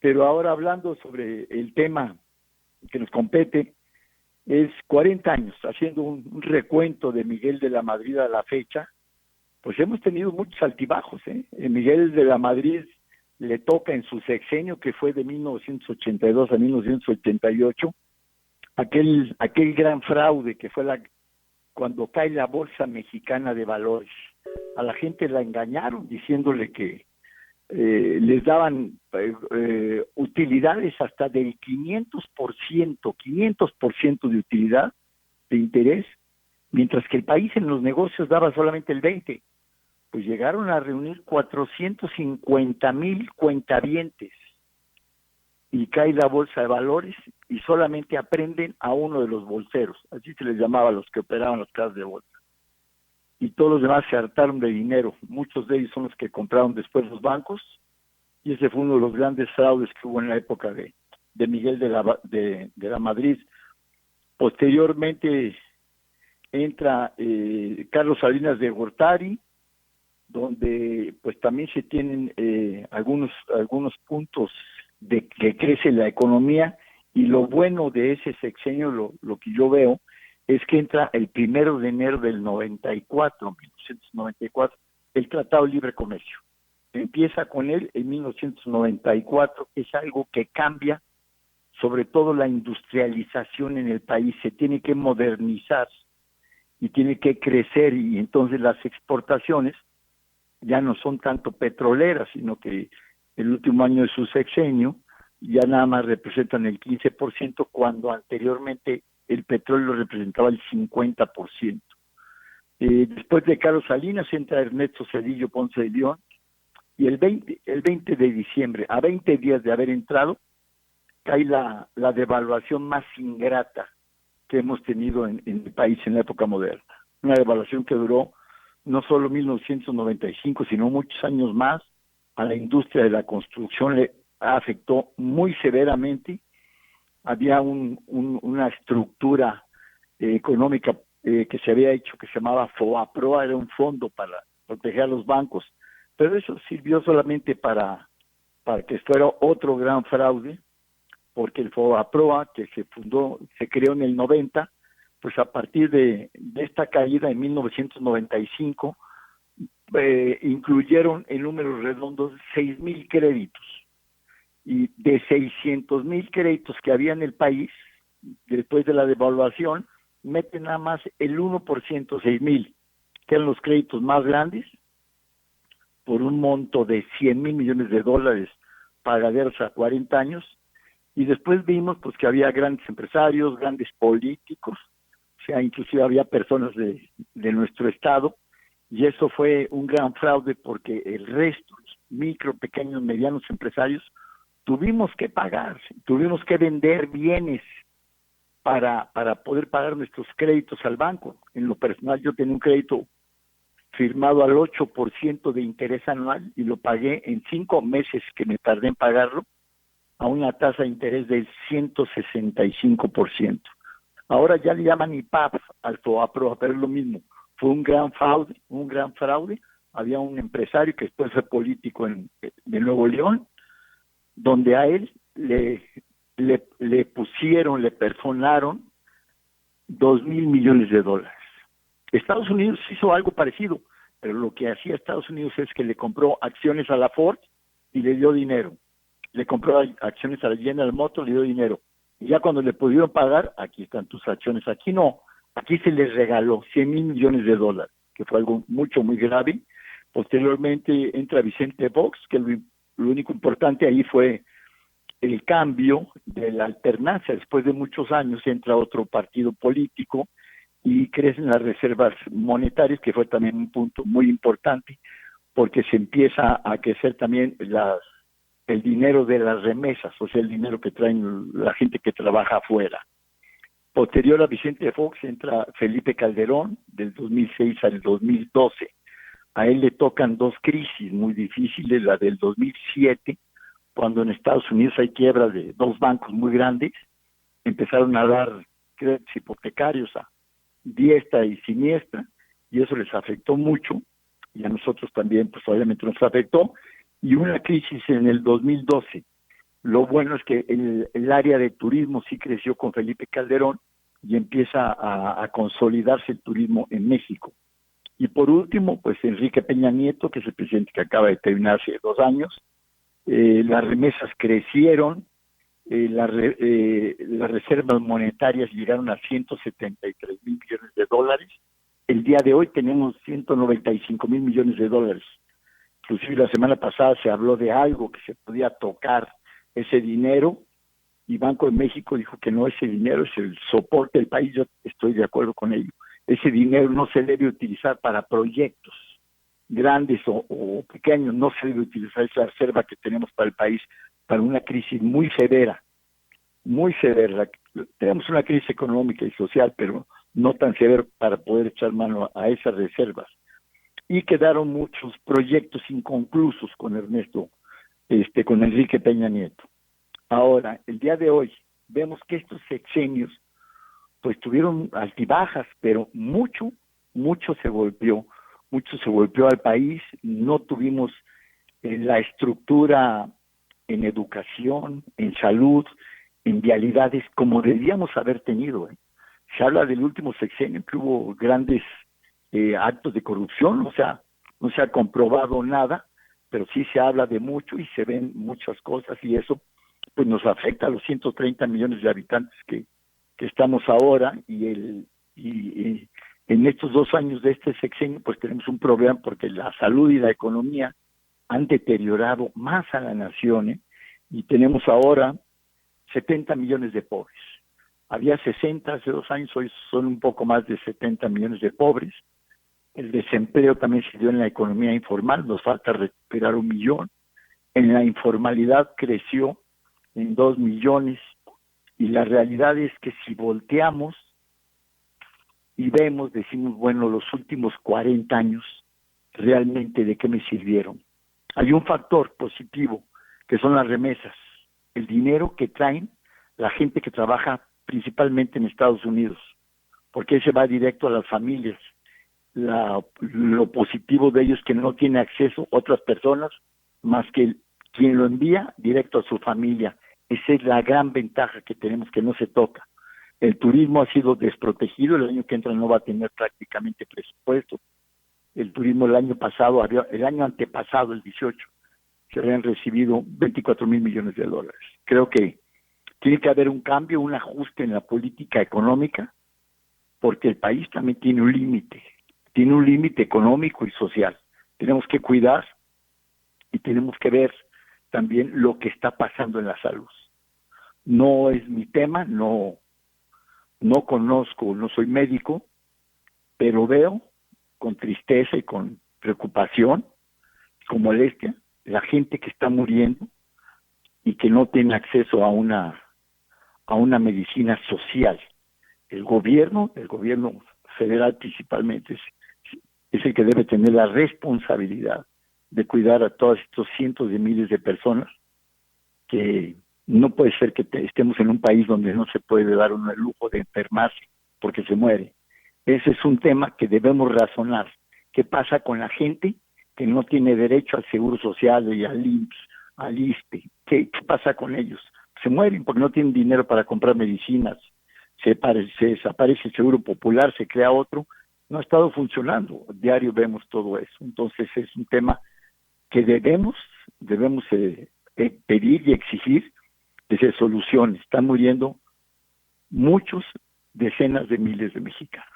Pero ahora hablando sobre el tema que nos compete, es 40 años, haciendo un recuento de Miguel de la Madrid a la fecha, pues hemos tenido muchos altibajos, ¿eh? Miguel de la Madrid le toca en su sexenio, que fue de 1982 a 1988, aquel gran fraude que fue cuando cae la Bolsa Mexicana de Valores. A la gente la engañaron diciéndole que les daban utilidades hasta del 500% de utilidad, de interés, mientras que el país en los negocios daba solamente el 20%. Pues llegaron a reunir 450,000 cuentavientes y cae la bolsa de valores y solamente aprenden a uno de los bolseros, así se les llamaba a los que operaban las casas de bolsa. Y todos los demás se hartaron de dinero, muchos de ellos son los que compraron después los bancos, y ese fue uno de los grandes fraudes que hubo en la época de Miguel de la Madrid. Posteriormente entra Carlos Salinas de Gortari, donde pues también se tienen algunos puntos de que crece la economía, y lo bueno de ese sexenio, lo que yo veo, es que entra el 1 de enero del 1994, el Tratado de Libre Comercio. Empieza con él en 1994, es algo que cambia sobre todo la industrialización en el país, se tiene que modernizar y tiene que crecer, y entonces las exportaciones ya no son tanto petroleras, sino que el último año de su sexenio ya nada más representan el 15%, cuando anteriormente el petróleo representaba el 50%. Después de Carlos Salinas entra Ernesto Zedillo Ponce de León, y el 20 de diciembre, a 20 días de haber entrado, cae la devaluación más ingrata que hemos tenido en el país en la época moderna. Una devaluación que duró no solo 1995, sino muchos años más. A la industria de la construcción le afectó muy severamente. Había una estructura económica que se había hecho, que se llamaba FOAPROA, era un fondo para proteger a los bancos, pero eso sirvió solamente para que esto fuera otro gran fraude, porque el FOAPROA, que se creó en el 90, pues a partir de esta caída en 1995, incluyeron en números redondos 6,000 créditos, y de 600,000 créditos que había en el país, después de la devaluación, meten nada más el 1%, 6,000, que eran los créditos más grandes, por un monto de $100,000 millones pagaderos a 40 años, y después vimos pues que había grandes empresarios, grandes políticos, o sea, inclusive había personas de nuestro estado, y eso fue un gran fraude, porque el resto, los micro, pequeños, medianos empresarios, tuvimos que pagar, tuvimos que vender bienes para poder pagar nuestros créditos al banco. En lo personal, yo tenía un crédito firmado al 8% de interés anual, y lo pagué en 5 meses que me tardé en pagarlo, a una tasa de interés del 165%. Ahora ya le llaman IPAP al FOAPROA, pero es lo mismo. Fue un gran fraude. Había un empresario que después fue político de Nuevo León, donde a él le personaron $2,000 millones. Estados Unidos hizo algo parecido, pero lo que hacía Estados Unidos es que le compró acciones a la Ford y le dio dinero. Le compró acciones a la General Motors, le dio dinero. Y ya cuando le pudieron pagar, aquí están tus acciones. Aquí no, aquí se les regaló $100,000 millones, que fue algo muy grave. Posteriormente entra Vicente Fox, que lo único importante ahí fue el cambio de la alternancia. Después de muchos años entra otro partido político y crecen las reservas monetarias, que fue también un punto muy importante, porque se empieza a crecer también el dinero de las remesas, o sea, el dinero que traen la gente que trabaja afuera. Posterior a Vicente Fox entra Felipe Calderón, del 2006 al 2012. A él le tocan 2 crisis muy difíciles, la del 2007, cuando en Estados Unidos hay quiebras de 2 bancos muy grandes, empezaron a dar créditos hipotecarios a diestra y siniestra, y eso les afectó mucho, y a nosotros también, pues obviamente nos afectó, y una crisis en el 2012. Lo bueno es que el área de turismo sí creció con Felipe Calderón y empieza a consolidarse el turismo en México. Y por último, pues Enrique Peña Nieto, que es el presidente que acaba de terminar hace 2 años, las remesas crecieron, las reservas monetarias llegaron a 173 mil millones de dólares. El día de hoy tenemos 195 mil millones de dólares. Inclusive la semana pasada se habló de algo que se podía tocar ese dinero y Banco de México dijo que no, ese dinero es el soporte del país. Yo estoy de acuerdo con ello. Ese dinero no se debe utilizar para proyectos grandes o pequeños, no se debe utilizar esa reserva que tenemos para el país para una crisis muy severa, muy severa. Tenemos una crisis económica y social, pero no tan severa para poder echar mano a esas reservas. Y quedaron muchos proyectos inconclusos con con Enrique Peña Nieto. Ahora, el día de hoy, vemos que estos sexenios pues tuvieron altibajas, pero mucho se golpeó al país. No tuvimos la estructura en educación, en salud, en vialidades como debíamos haber tenido. Se habla del último sexenio que hubo grandes actos de corrupción, o sea, no se ha comprobado nada, pero sí se habla de mucho y se ven muchas cosas y eso pues nos afecta a los 130 millones de habitantes que estamos ahora y en estos 2 años de este sexenio pues tenemos un problema porque la salud y la economía han deteriorado más a la nación, y tenemos ahora 70 millones de pobres. Había 60 hace 2 años, hoy son un poco más de 70 millones de pobres. El desempleo también se dio en la economía informal, nos falta recuperar 1 millón. En la informalidad creció en 2 millones. Y la realidad es que si volteamos y vemos, decimos, bueno, los últimos 40 años, realmente ¿de qué me sirvieron? Hay un factor positivo, que son las remesas, el dinero que traen la gente que trabaja principalmente en Estados Unidos, porque ese va directo a las familias. Lo positivo de ello es que no tiene acceso a otras personas más que quien lo envía directo a su familia. Esa es la gran ventaja que tenemos, que no se toca. El turismo ha sido desprotegido, el año que entra no va a tener prácticamente presupuesto. El turismo el año antepasado, el 18, se habían recibido 24 mil millones de dólares. Creo que tiene que haber un cambio, un ajuste en la política económica, porque el país también tiene un límite económico y social. Tenemos que cuidar y tenemos que ver también lo que está pasando en la salud. No es mi tema, no conozco, no soy médico, pero veo con tristeza y con preocupación, con molestia, la gente que está muriendo y que no tiene acceso a una medicina social. El gobierno federal principalmente es el que debe tener la responsabilidad de cuidar a todos estos cientos de miles de personas, que no puede ser que estemos en un país donde no se puede dar uno el lujo de enfermarse porque se muere. Ese es un tema que debemos razonar. ¿Qué pasa con la gente que no tiene derecho al Seguro Social y al IMSS, al ISSSTE? ¿Qué pasa con ellos? Se mueren porque no tienen dinero para comprar medicinas. Se desaparece el Seguro Popular, se crea otro. No ha estado funcionando. Diario vemos todo eso. Entonces es un tema que debemos pedir y exigir que se solucione. Están muriendo decenas de miles de mexicanos.